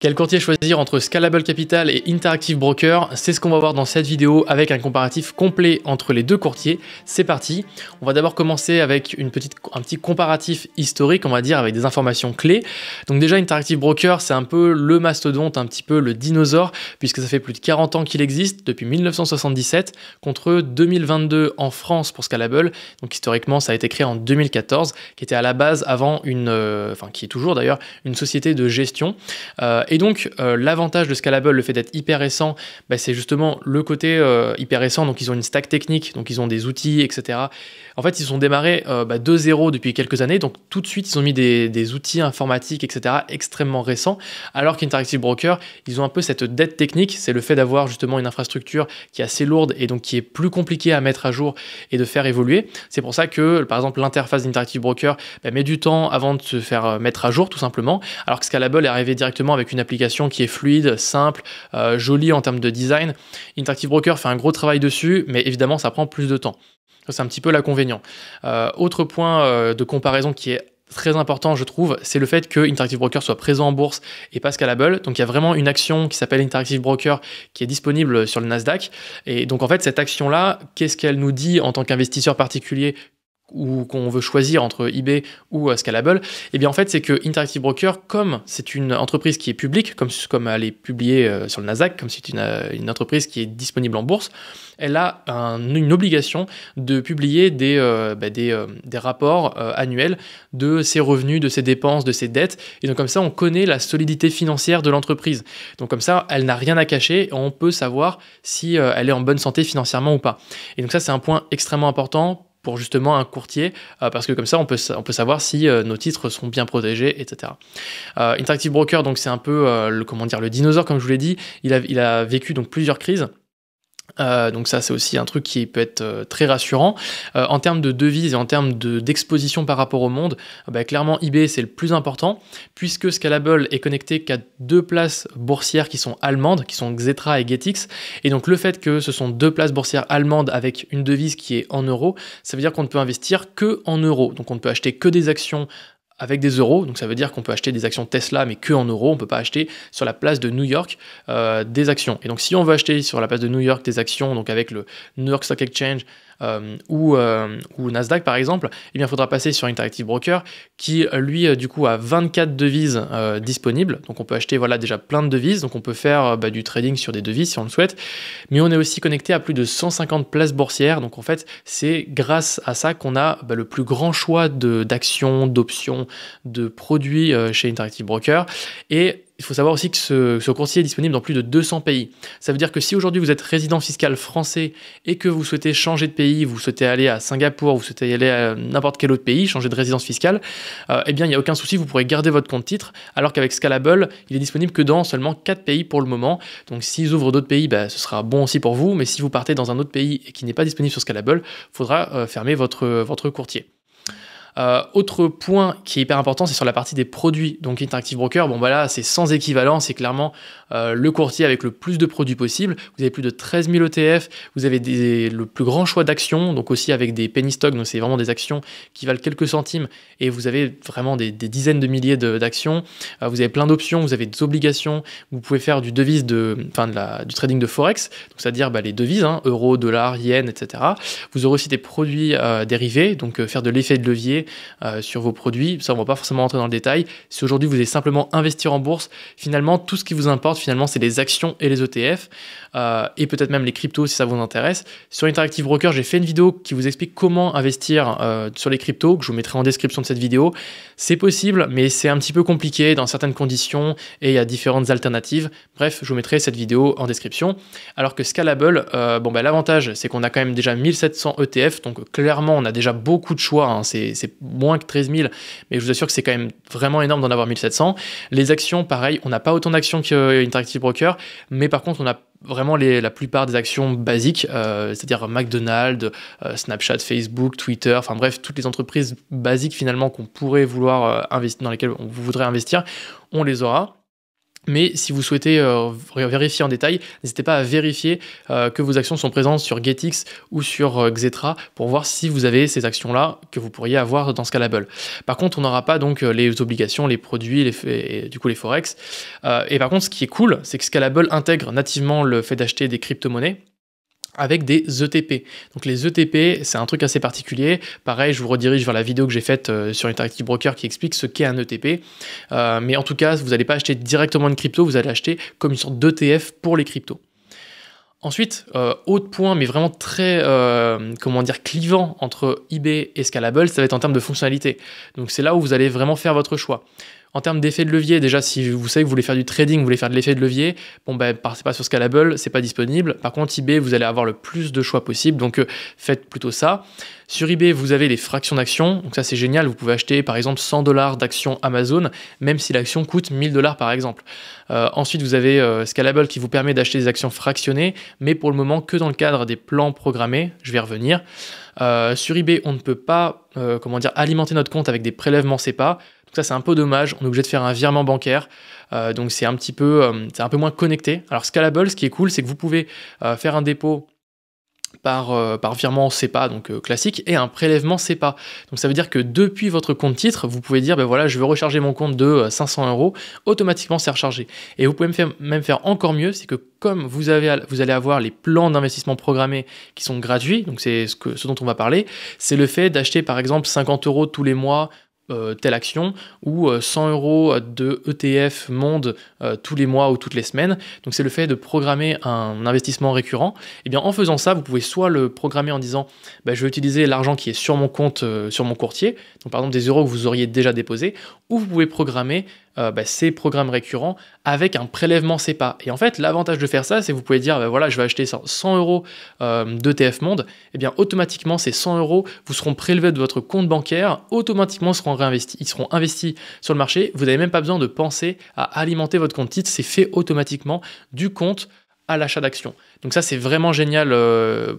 Quel courtier choisir entre Scalable Capital et Interactive Broker? C'est ce qu'on va voir dans cette vidéo avec un comparatif complet entre les deux courtiers. C'est parti. On va d'abord commencer avec un petit comparatif historique, on va dire, avec des informations clés. Donc déjà, Interactive Broker, c'est un peu le mastodonte, un petit peu le dinosaure, puisque ça fait plus de 40 ans qu'il existe, depuis 1977, contre 2022 en France pour Scalable. Donc historiquement, ça a été créé en 2014, qui était à la base avant qui est toujours d'ailleurs, une société de gestion. Et donc, l'avantage de Scalable, le fait d'être hyper récent, c'est justement le côté hyper récent. Donc, ils ont une stack technique, donc ils ont des outils, etc. En fait, ils sont démarrés de zéro depuis quelques années. Donc, tout de suite, ils ont mis des outils informatiques, etc. extrêmement récents. Alors qu'Interactive Broker, ils ont un peu cette dette technique. C'est le fait d'avoir justement une infrastructure qui est assez lourde et donc qui est plus compliquée à mettre à jour et de faire évoluer. C'est pour ça que, par exemple, l'interface d'Interactive Broker met du temps avant de se faire mettre à jour, tout simplement. Alors que Scalable est arrivé directement avec une application qui est fluide, simple, jolie en termes de design. Interactive Broker fait un gros travail dessus, mais évidemment, ça prend plus de temps. C'est un petit peu l'inconvénient. Autre point de comparaison qui est très important, je trouve, c'est le fait que Interactive Broker soit présent en bourse et pas Scalable. Donc, il y a vraiment une action qui s'appelle Interactive Broker qui est disponible sur le Nasdaq. Et donc, en fait, cette action-là, qu'est-ce qu'elle nous dit en tant qu'investisseur particulier ou qu'on veut choisir entre eBay ou Scalable? Eh bien en fait c'est que Interactive Broker, comme c'est une entreprise qui est publique, comme elle est publiée sur le Nasdaq, comme c'est une entreprise qui est disponible en bourse, elle a une obligation de publier des rapports annuels de ses revenus, de ses dépenses, de ses dettes, et donc comme ça on connaît la solidité financière de l'entreprise. Donc comme ça elle n'a rien à cacher, et on peut savoir si elle est en bonne santé financièrement ou pas. Et donc ça c'est un point extrêmement important pour justement un courtier, parce que comme ça on peut savoir si nos titres sont bien protégés, etc. Interactive Broker, donc c'est un peu le dinosaure, comme je vous l'ai dit. Il a vécu donc plusieurs crises. Donc ça c'est aussi un truc qui peut être très rassurant. En termes de devises et en termes d'exposition par rapport au monde, clairement eBay c'est le plus important, puisque Scalable est connecté qu'à deux places boursières qui sont allemandes, qui sont Xetra et Getix, et donc le fait que ce sont deux places boursières allemandes avec une devise qui est en euros, ça veut dire qu'on ne peut investir que en euros, donc on ne peut acheter que des actions avec des euros, donc ça veut dire qu'on peut acheter des actions Tesla mais que en euros, on ne peut pas acheter sur la place de New York des actions. Et donc si on veut acheter sur la place de New York des actions, donc avec le New York Stock Exchange ou Nasdaq par exemple, eh bien il faudra passer sur Interactive Broker qui lui du coup a 24 devises disponibles, donc on peut acheter déjà plein de devises, donc on peut faire du trading sur des devises si on le souhaite, mais on est aussi connecté à plus de 150 places boursières, donc en fait c'est grâce à ça qu'on a le plus grand choix d'actions, d'options, de produits chez Interactive Broker. Et il faut savoir aussi que ce courtier est disponible dans plus de 200 pays. Ça veut dire que si aujourd'hui vous êtes résident fiscal français et que vous souhaitez changer de pays, vous souhaitez aller à Singapour, vous souhaitez aller à n'importe quel autre pays, changer de résidence fiscale, eh bien il n'y a aucun souci, vous pourrez garder votre compte titre, alors qu'avec Scalable, il est disponible que dans seulement 4 pays pour le moment. Donc s'ils ouvrent d'autres pays, ce sera bon aussi pour vous, mais si vous partez dans un autre pays et qui n'est pas disponible sur Scalable, il faudra fermer votre courtier. Autre point qui est hyper important, c'est sur la partie des produits. Donc Interactive Broker, c'est sans équivalent, c'est clairement le courtier avec le plus de produits possible. Vous avez plus de 13 000 ETF, vous avez le plus grand choix d'actions, donc aussi avec des penny stocks, donc c'est vraiment des actions qui valent quelques centimes, et vous avez vraiment des dizaines de milliers d'actions. Vous avez plein d'options, vous avez des obligations, vous pouvez faire du trading de Forex, donc c'est-à-dire les devises, euros, dollars, yens, etc. Vous aurez aussi des produits dérivés, donc faire de l'effet de levier sur vos produits. Ça on va pas forcément rentrer dans le détail. Si aujourd'hui vous allez simplement investir en bourse, finalement tout ce qui vous importe c'est les actions et les ETF, et peut-être même les cryptos si ça vous intéresse. Sur Interactive Broker, j'ai fait une vidéo qui vous explique comment investir sur les cryptos, que je vous mettrai en description de cette vidéo. C'est possible, mais c'est un petit peu compliqué dans certaines conditions et il y a différentes alternatives. Bref, je vous mettrai cette vidéo en description. Alors que Scalable, l'avantage c'est qu'on a quand même déjà 1700 ETF, donc clairement on a déjà beaucoup de choix, c'est moins que 13 000, mais je vous assure que c'est quand même vraiment énorme d'en avoir 1700. Les actions, pareil, on n'a pas autant d'actions que Interactive Broker, mais par contre on a vraiment la plupart des actions basiques, c'est-à-dire McDonald's, Snapchat, Facebook, Twitter, enfin bref, toutes les entreprises basiques finalement qu'on pourrait vouloir investir, dans lesquelles on voudrait investir, on les aura. Mais si vous souhaitez vérifier en détail, n'hésitez pas à vérifier que vos actions sont présentes sur GetX ou sur Xetra pour voir si vous avez ces actions-là que vous pourriez avoir dans Scalable. Par contre, on n'aura pas donc les obligations, les produits, et du coup les forex. Et par contre, ce qui est cool, c'est que Scalable intègre nativement le fait d'acheter des crypto-monnaies avec des ETP. Donc les ETP, c'est un truc assez particulier. Pareil, je vous redirige vers la vidéo que j'ai faite sur Interactive Broker qui explique ce qu'est un ETP. Mais en tout cas, vous n'allez pas acheter directement une crypto, vous allez acheter comme une sorte d'ETF pour les cryptos. Ensuite, autre point, mais vraiment très, comment dire, clivant entre eBay et Scalable, ça va être en termes de fonctionnalité. Donc c'est là où vous allez vraiment faire votre choix. En termes d'effet de levier, déjà, si vous savez que vous voulez faire du trading, vous voulez faire de l'effet de levier, bon, ben, partez pas sur Scalable, c'est pas disponible. Par contre, eBay, vous allez avoir le plus de choix possible, donc faites plutôt ça. Sur eBay, vous avez les fractions d'actions, donc ça c'est génial, vous pouvez acheter par exemple 100 $ d'actions Amazon, même si l'action coûte 1000 $ par exemple. Ensuite, vous avez Scalable qui vous permet d'acheter des actions fractionnées, mais pour le moment que dans le cadre des plans programmés, je vais y revenir. Sur eBay, on ne peut pas comment dire, alimenter notre compte avec des prélèvements SEPA. Donc ça c'est un peu dommage, on est obligé de faire un virement bancaire, donc c'est un peu moins connecté. Alors Scalable, ce qui est cool, c'est que vous pouvez faire un dépôt par virement SEPA, donc classique, et un prélèvement SEPA. Donc ça veut dire que depuis votre compte titre, vous pouvez dire, ben voilà, je veux recharger mon compte de 500 €, automatiquement c'est rechargé. Et vous pouvez même faire encore mieux, c'est que comme vous allez avoir les plans d'investissement programmés qui sont gratuits, donc c'est ce dont on va parler, c'est le fait d'acheter par exemple 50 € tous les mois, telle action, ou 100 € de ETF monde tous les mois ou toutes les semaines. Donc c'est le fait de programmer un investissement récurrent. Et bien en faisant ça, vous pouvez soit le programmer en disant bah, je vais utiliser l'argent qui est sur mon compte, sur mon courtier, donc par exemple des euros que vous auriez déjà déposés, ou vous pouvez programmer ces programmes récurrents avec un prélèvement SEPA. Et en fait, l'avantage de faire ça, c'est que vous pouvez dire, bah voilà, je vais acheter 100 € d'ETF Monde, et bien automatiquement, ces 100 € vous seront prélevés de votre compte bancaire, automatiquement ils seront investis sur le marché. Vous n'avez même pas besoin de penser à alimenter votre compte titre, c'est fait automatiquement du compte à l'achat d'actions. Donc ça, c'est vraiment génial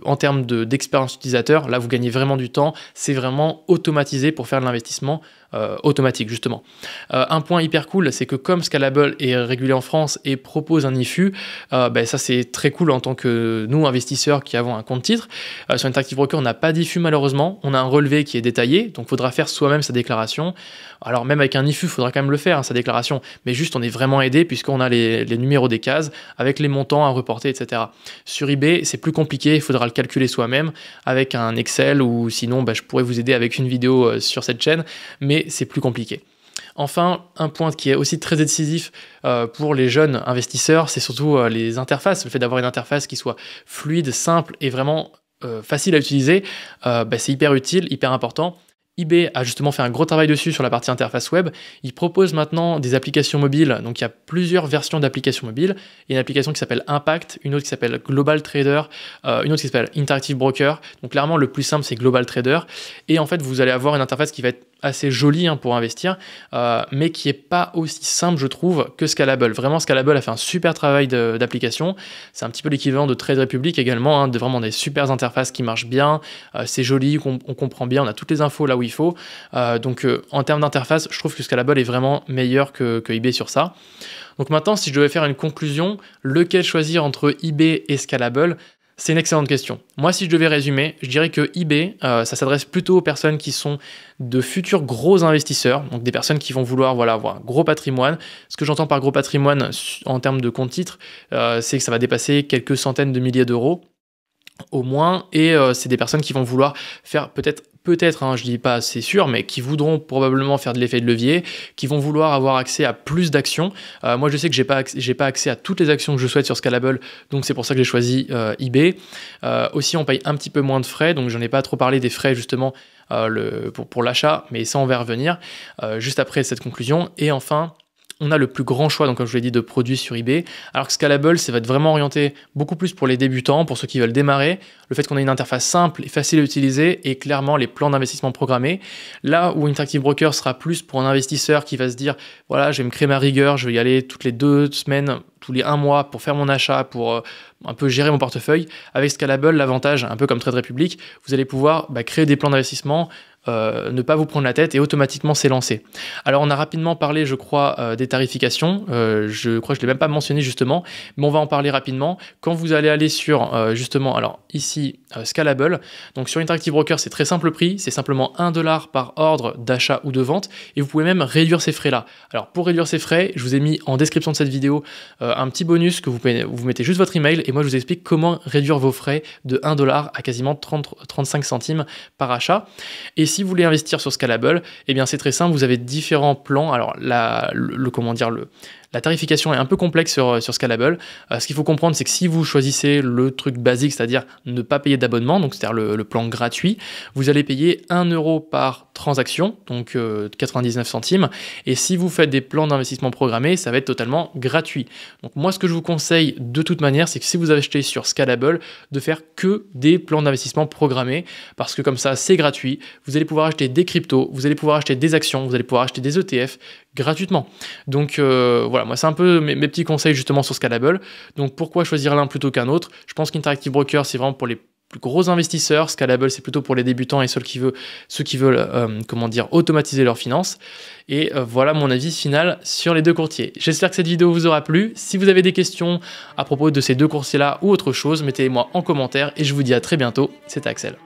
en termes d'expérience utilisateur. Là, vous gagnez vraiment du temps. C'est vraiment automatisé pour faire de l'investissement automatique, justement. Un point hyper cool, c'est que comme Scalable est régulé en France et propose un IFU, ça, c'est très cool en tant que nous, investisseurs qui avons un compte titre. Sur Interactive Broker, on n'a pas d'IFU malheureusement. On a un relevé qui est détaillé, donc il faudra faire soi-même sa déclaration. Alors même avec un IFU, il faudra quand même le faire, sa déclaration. Mais juste, on est vraiment aidé puisqu'on a les numéros des cases avec les montants à reporter, etc. Sur eBay, c'est plus compliqué, il faudra le calculer soi-même avec un Excel ou sinon je pourrais vous aider avec une vidéo sur cette chaîne, mais c'est plus compliqué. Enfin, un point qui est aussi très décisif pour les jeunes investisseurs, c'est surtout les interfaces, le fait d'avoir une interface qui soit fluide, simple et vraiment facile à utiliser, c'est hyper utile, hyper important. eBay a justement fait un gros travail dessus sur la partie interface web. Il propose maintenant des applications mobiles. Donc il y a plusieurs versions d'applications mobiles. Il y a une application qui s'appelle Impact, une autre qui s'appelle Global Trader, une autre qui s'appelle Interactive Broker. Donc clairement, le plus simple, c'est Global Trader. Et en fait, vous allez avoir une interface qui va être assez jolie pour investir, mais qui n'est pas aussi simple, je trouve, que Scalable. Vraiment, Scalable a fait un super travail d'application. C'est un petit peu l'équivalent de Trade Republic également, vraiment des super interfaces qui marchent bien. C'est joli, on comprend bien, on a toutes les infos là où il faut. Donc, en termes d'interface, je trouve que Scalable est vraiment meilleur que eBay sur ça. Donc maintenant, si je devais faire une conclusion, lequel choisir entre eBay et Scalable ? C'est une excellente question. Moi, si je devais résumer, je dirais que eBay, ça s'adresse plutôt aux personnes qui sont de futurs gros investisseurs, donc des personnes qui vont vouloir avoir un gros patrimoine. Ce que j'entends par gros patrimoine en termes de compte titre, c'est que ça va dépasser quelques centaines de milliers d'euros au moins, et c'est des personnes qui vont vouloir faire peut-être, je dis pas c'est sûr, mais qui voudront probablement faire de l'effet de levier, qui vont vouloir avoir accès à plus d'actions. Moi, je sais que j'ai pas accès à toutes les actions que je souhaite sur Scalable, donc c'est pour ça que j'ai choisi eBay. Aussi, on paye un petit peu moins de frais, donc j'en ai pas trop parlé des frais justement pour l'achat, mais ça on va y revenir juste après cette conclusion. Et enfin, on a le plus grand choix, donc comme je vous l'ai dit, de produits sur eBay, alors que Scalable, ça va être vraiment orienté beaucoup plus pour les débutants, pour ceux qui veulent démarrer, le fait qu'on ait une interface simple et facile à utiliser, et clairement les plans d'investissement programmés. Là où Interactive Broker sera plus pour un investisseur qui va se dire, voilà, je vais me créer ma rigueur, je vais y aller toutes les 2 semaines, tous les 1 mois pour faire mon achat, pour un peu gérer mon portefeuille. Avec Scalable, l'avantage, un peu comme Trade Republic, vous allez pouvoir créer des plans d'investissement ne pas vous prendre la tête et automatiquement c'est lancé. Alors on a rapidement parlé, je crois, des tarifications. Je crois que je ne l'ai même pas mentionné justement, mais on va en parler rapidement. Quand vous allez aller sur justement, alors ici, Scalable, donc sur Interactive Broker, c'est très simple prix, c'est simplement 1 $ par ordre d'achat ou de vente, et vous pouvez même réduire ces frais-là. Alors pour réduire ces frais, je vous ai mis en description de cette vidéo un petit bonus que vous mettez juste votre email, et moi je vous explique comment réduire vos frais de 1 $ à quasiment 35 centimes par achat. Et si vous voulez investir sur Scalable, eh bien c'est très simple, vous avez différents plans. Alors la tarification est un peu complexe sur Scalable. Ce qu'il faut comprendre, c'est que si vous choisissez le truc basique, c'est-à-dire ne pas payer d'abonnement, donc c'est-à-dire le plan gratuit, vous allez payer 1 € par transaction, donc 99 centimes. Et si vous faites des plans d'investissement programmés, ça va être totalement gratuit. Donc moi, ce que je vous conseille de toute manière, c'est que si vous achetez sur Scalable, de faire que des plans d'investissement programmés, parce que comme ça, c'est gratuit. Vous allez pouvoir acheter des cryptos, vous allez pouvoir acheter des actions, vous allez pouvoir acheter des ETF gratuitement. Donc voilà, moi c'est un peu mes petits conseils justement sur Scalable. Donc pourquoi choisir l'un plutôt qu'un autre? Je pense qu'Interactive Broker, c'est vraiment pour les plus gros investisseurs. Scalable, c'est plutôt pour les débutants et ceux qui veulent automatiser leurs finances. Et voilà mon avis final sur les deux courtiers. J'espère que cette vidéo vous aura plu. Si vous avez des questions à propos de ces deux courtiers-là ou autre chose, mettez-les-moi en commentaire et je vous dis à très bientôt. C'était Axel.